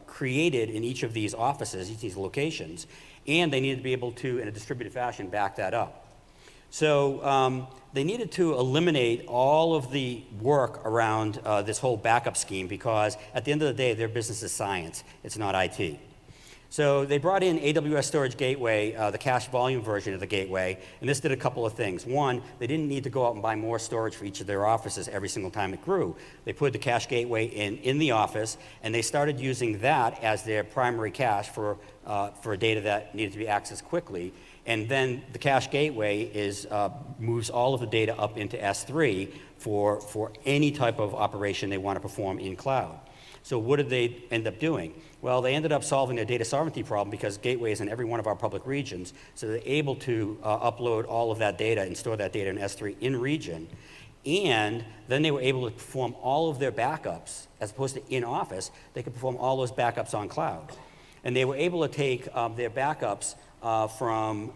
created in each of these offices, each of these locations, and they needed to be able to, in a distributed fashion, back that up. So they needed to eliminate all of the work around this whole backup scheme because at the end of the day, their business is science. It's not IT. So they brought in AWS Storage Gateway, the cache volume version of the gateway, and this did a couple of things. One, they didn't need to go out and buy more storage for each of their offices every single time it grew. They put the cache gateway in the office, and they started using that as their primary cache for data that needed to be accessed quickly. And then the cache gateway moves all of the data up into S3 for any type of operation they want to perform in cloud. So what did they end up doing? Well, they ended up solving their data sovereignty problem because Gateway is in every one of our public regions. So they're able to upload all of that data and store that data in S3 in region. And then they were able to perform all of their backups, as opposed to in office, they could perform all those backups on cloud. And they were able to take their backups from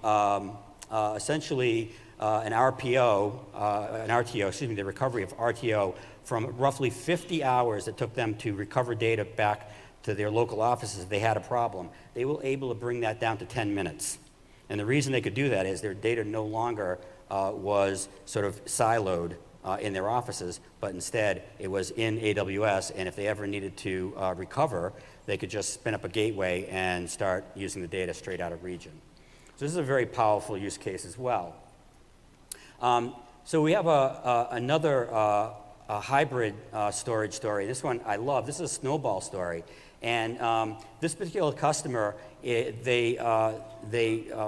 essentially an RTO, the recovery of RTO from roughly 50 hours it took them to recover data back to their local offices if they had a problem. They were able to bring that down to 10 minutes. And the reason they could do that is their data no longer was sort of siloed in their offices, but instead it was in AWS, and if they ever needed to recover, they could just spin up a gateway and start using the data straight out of region. So this is a very powerful use case as well. So we have another hybrid storage story. This one I love. This is a snowball story. And this particular customer, they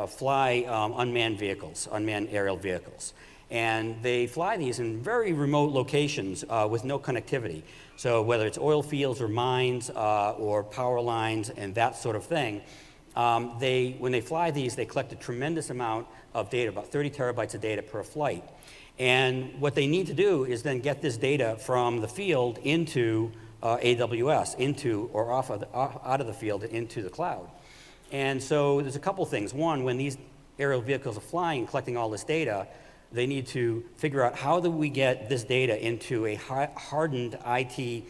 fly unmanned vehicles, unmanned aerial vehicles. And they fly these in very remote locations with no connectivity. So whether it's oil fields or mines or power lines and that sort of thing, when they fly these, they collect a tremendous amount of data, about 30 terabytes of data per flight. And what they need to do is then get this data from the field into AWS, out of the field into the cloud. And so there's a couple things. One, when these aerial vehicles are flying and collecting all this data, they need to figure out how do we get this data into a hardened IT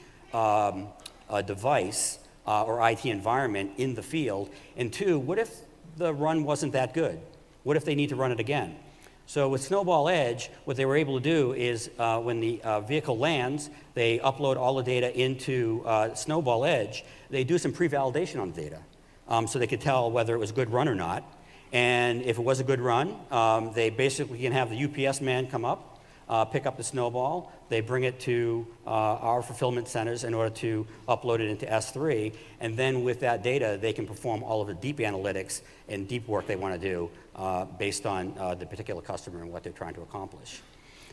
device or IT environment in the field. And two, what if the run wasn't that good? What if they need to run it again? So with Snowball Edge, what they were able to do is when the vehicle lands, they upload all the data into Snowball Edge. They do some pre-validation on the data so they could tell whether it was a good run or not. And if it was a good run, they basically can have the UPS man come up, pick up the Snowball. They bring it to our fulfillment centers in order to upload it into S3. And then with that data, they can perform all of the deep analytics and deep work they want to do based on the particular customer and what they're trying to accomplish.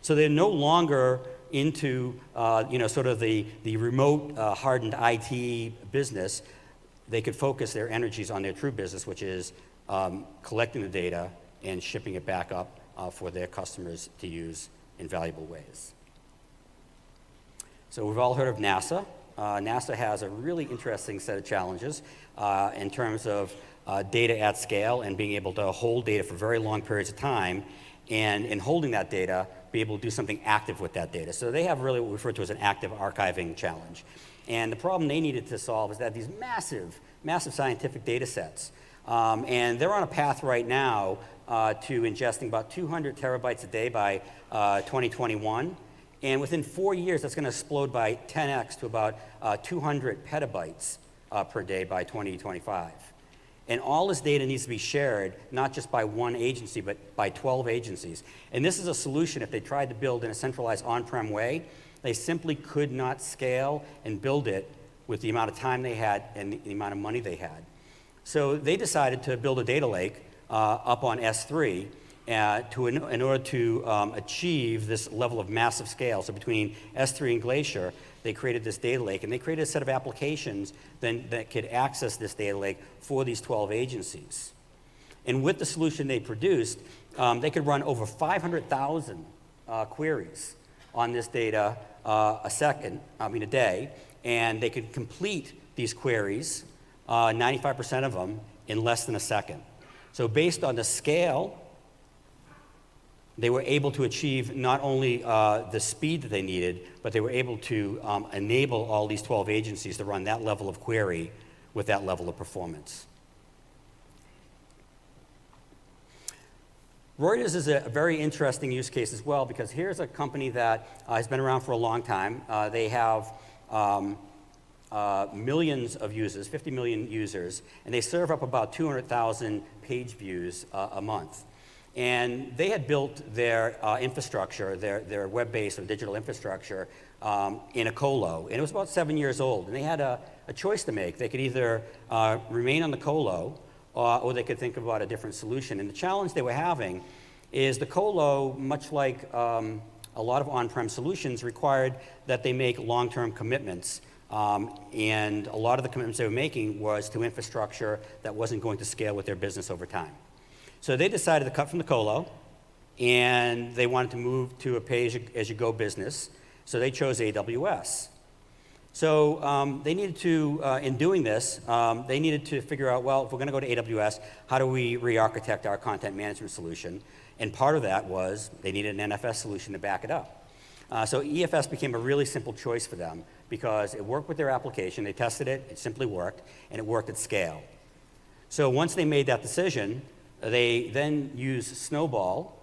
So they're no longer into sort of the remote hardened IT business. They could focus their energies on their true business, which is collecting the data and shipping it back up for their customers to use in valuable ways. So we've all heard of NASA. NASA has a really interesting set of challenges in terms of data at scale and being able to hold data for very long periods of time, and in holding that data, be able to do something active with that data. So they have really what we refer to as an active archiving challenge. And the problem they needed to solve is that these massive scientific data sets, and they're on a path right now to ingesting about 200 terabytes a day by 2021. And within 4 years, that's going to explode by 10x to about 200 petabytes per day by 2025. And all this data needs to be shared, not just by one agency, but by 12 agencies. And this is a solution, if they tried to build in a centralized on-prem way, they simply could not scale and build it with the amount of time they had and the amount of money they had. So they decided to build a data lake up on S3 in order to achieve this level of massive scale. So between S3 and Glacier, they created this data lake, and they created a set of applications that could access this data lake for these 12 agencies. And with the solution they produced, they could run over 500,000 queries on this data a day, and they could complete these queries, 95% of them, in less than a second. So based on the scale, they were able to achieve not only the speed that they needed, but they were able to enable all these 12 agencies to run that level of query with that level of performance. Reuters is a very interesting use case as well, because here's a company that has been around for a long time. They have millions of users, 50 million users, and they serve up about 200,000 page views a month. And they had built their infrastructure, their web-based or digital infrastructure in a colo, and it was about 7 years old. And they had a choice to make. They could either remain on the colo, or they could think about a different solution. And the challenge they were having is the colo, much like a lot of on-prem solutions, required that they make long-term commitments. And a lot of the commitments they were making was to infrastructure that wasn't going to scale with their business over time. So they decided to cut from the colo, and they wanted to move to a pay-as-you-go business. So they chose AWS. So they needed to, in doing this, they needed to figure out, well, if we're going to go to AWS, how do we re-architect our content management solution? And part of that was they needed an NFS solution to back it up. So EFS became a really simple choice for them because it worked with their application. They tested it, it simply worked, and it worked at scale. So once they made that decision, they then used Snowball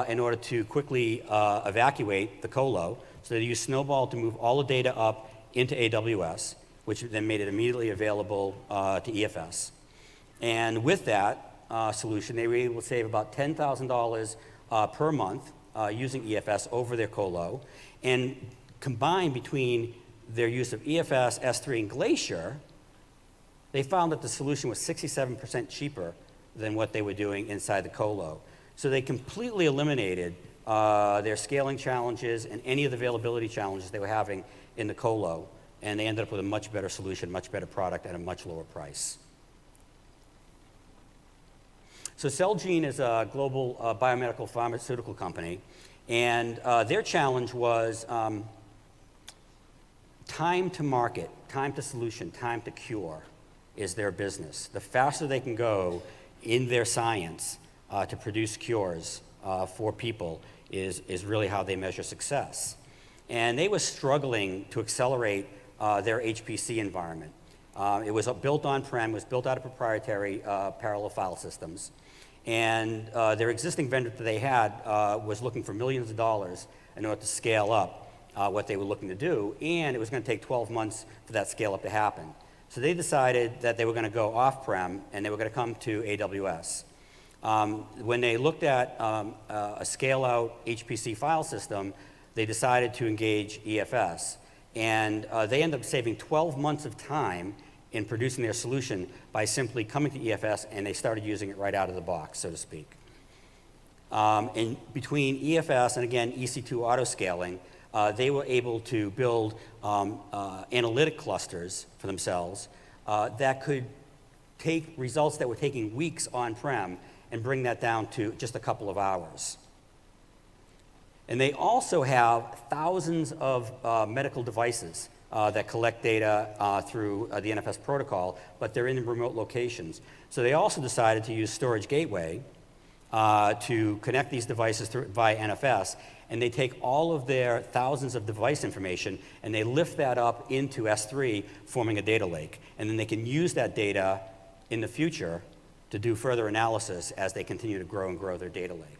in order to quickly evacuate the colo. So they used Snowball to move all the data up into AWS, which then made it immediately available to EFS. And with that solution, they were able to save about $10,000 per month using EFS over their colo. And combined between their use of EFS, S3, and Glacier, they found that the solution was 67% cheaper than what they were doing inside the colo. So they completely eliminated their scaling challenges and any of the availability challenges they were having in the colo, and they ended up with a much better solution, much better product at a much lower price. So Celgene is a global biomedical pharmaceutical company, and their challenge was time to market, time to solution, time to cure is their business. The faster they can go in their science to produce cures for people is really how they measure success. And they were struggling to accelerate their HPC environment. It was built on-prem, it was built out of proprietary parallel file systems. And their existing vendor that they had was looking for millions of dollars in order to scale up what they were looking to do, and it was going to take 12 months for that scale up to happen. So they decided that they were going to go off-prem and they were going to come to AWS. When they looked at a scale-out HPC file system, they decided to engage EFS. And they ended up saving 12 months of time in producing their solution by simply coming to EFS, and they started using it right out of the box, so to speak. And between EFS and, again, EC2 autoscaling, they were able to build analytic clusters for themselves that could take results that were taking weeks on-prem and bring that down to just a couple of hours. And they also have thousands of medical devices that collect data through the NFS protocol, but they're in remote locations. So they also decided to use Storage Gateway to connect these devices via NFS, and they take all of their thousands of device information and they lift that up into S3, forming a data lake. And then they can use that data in the future to do further analysis as they continue to grow and grow their data lake.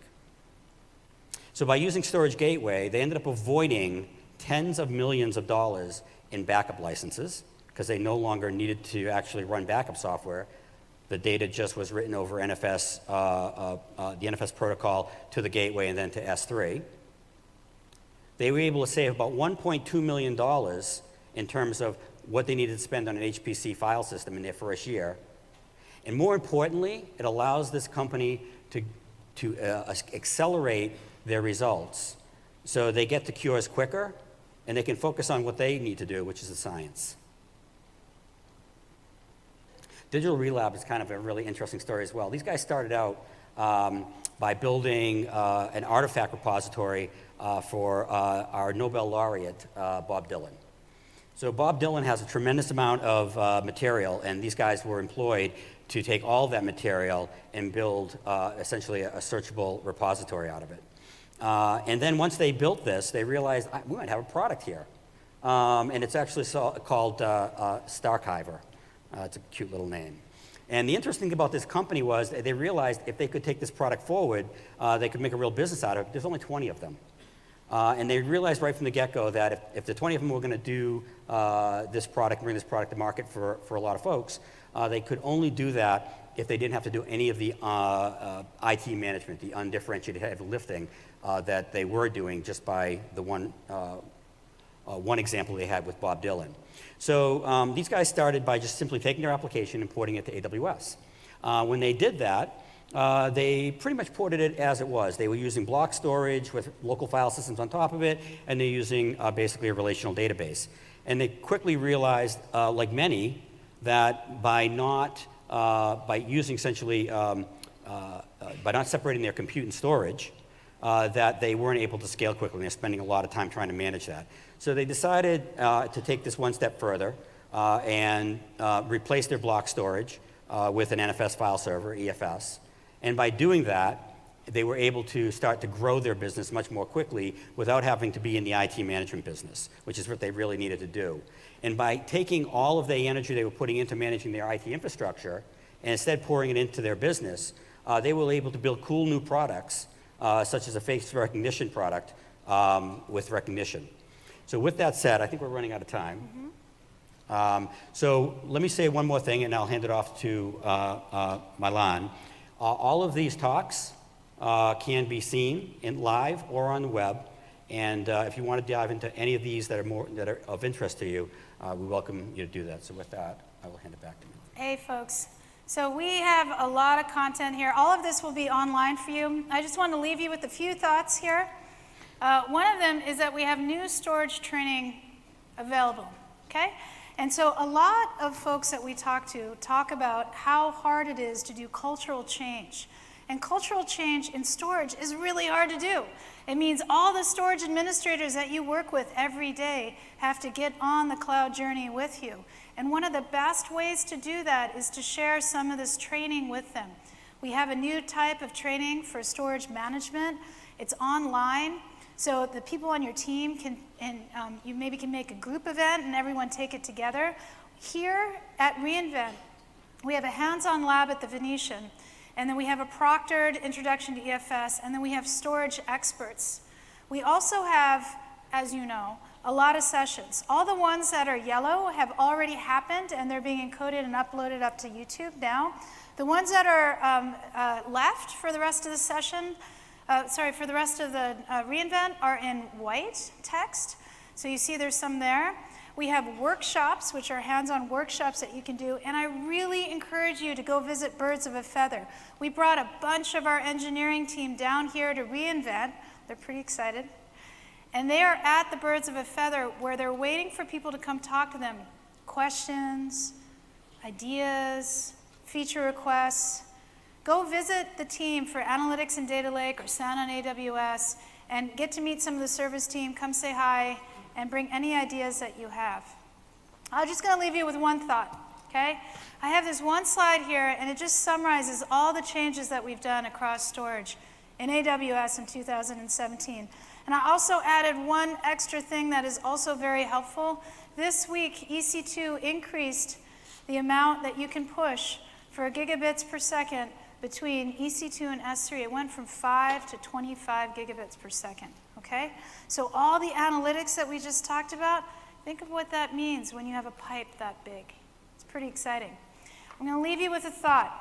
So by using Storage Gateway, they ended up avoiding tens of millions of dollars in backup licenses because they no longer needed to actually run backup software. The data just was written over NFS, the NFS protocol to the gateway and then to S3. They were able to save about $1.2 million in terms of what they needed to spend on an HPC file system in their first year. And more importantly, it allows this company to accelerate their results. So they get to cures quicker, and they can focus on what they need to do, which is the science. Digital Relab is kind of a really interesting story as well. These guys started out by building an artifact repository for our Nobel laureate, Bob Dylan. So Bob Dylan has a tremendous amount of material, and these guys were employed to take all of that material and build essentially a searchable repository out of it. And then once they built this, they realized we might have a product here. And it's actually called Starkiver. It's a cute little name. And the interesting thing about this company was they realized if they could take this product forward, they could make a real business out of it. There's only 20 of them. And they realized right from the get-go that if the 20 of them were going to do this product, bring this product to market for a lot of folks, they could only do that if they didn't have to do any of the IT management, the undifferentiated heavy lifting that they were doing just by the one example they had with Bob Dylan. So these guys started by just simply taking their application and porting it to AWS. When they did that, they pretty much ported it as it was. They were using block storage with local file systems on top of it, and they're using basically a relational database. And they quickly realized, like many, that by using essentially, by not separating their compute and storage, that they weren't able to scale quickly. They're spending a lot of time trying to manage that. So they decided to take this one step further and replace their block storage with an NFS file server, EFS. And by doing that, they were able to start to grow their business much more quickly without having to be in the IT management business, which is what they really needed to do. And by taking all of the energy they were putting into managing their IT infrastructure and instead pouring it into their business, they were able to build cool new products, such as a face recognition product with recognition. So with that said, I think we're running out of time. Mm-hmm. So let me say one more thing, and I'll hand it off to Milan. All of these talks can be seen in live or on the web, and if you want to dive into any of these that are of interest to you, we welcome you to do that. So with that, I will hand it back to you. Hey, folks. So we have a lot of content here. All of this will be online for you. I just want to leave you with a few thoughts here. One of them is that we have new storage training available, okay? And so a lot of folks that we talk about how hard it is to do cultural change. And cultural change in storage is really hard to do. It means all the storage administrators that you work with every day have to get on the cloud journey with you. And one of the best ways to do that is to share some of this training with them. We have a new type of training for storage management. It's online. So the people on your team can, you maybe can make a group event and everyone take it together. Here at reInvent, we have a hands-on lab at the Venetian, and then we have a proctored introduction to EFS, and then we have storage experts. We also have, as you know, a lot of sessions. All the ones that are yellow have already happened, and they're being encoded and uploaded up to YouTube now. The ones that are left for the rest of the session, for the rest of the reInvent are in white text. So you see there's some there. We have workshops, which are hands-on workshops that you can do, and I really encourage you to go visit Birds of a Feather. We brought a bunch of our engineering team down here to reInvent. They're pretty excited. And they are at the Birds of a Feather where they're waiting for people to come talk to them. Questions, ideas, feature requests. Go visit the team for Analytics and Data Lake or Sound on AWS and get to meet some of the service team, come say hi, and bring any ideas that you have. I'm just going to leave you with one thought, okay? I have this one slide here, and it just summarizes all the changes that we've done across storage in AWS in 2017. And I also added one extra thing that is also very helpful. This week, EC2 increased the amount that you can push for gigabits per second between EC2 and S3. It went from 5 to 25 gigabits per second, okay? So all the analytics that we just talked about, think of what that means when you have a pipe that big. It's pretty exciting. I'm going to leave you with a thought.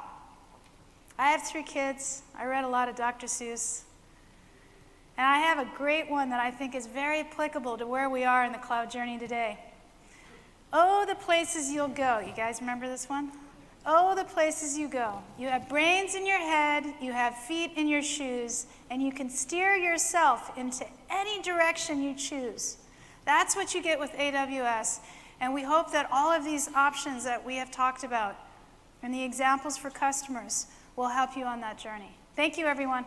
I have 3 kids. I read a lot of Dr. Seuss. And I have a great one that I think is very applicable to where we are in the cloud journey today. Oh, the places you'll go. You guys remember this one? Oh, the places you go. You have brains in your head, you have feet in your shoes, and you can steer yourself into any direction you choose. That's what you get with AWS. And we hope that all of these options that we have talked about and the examples for customers will help you on that journey. Thank you, everyone.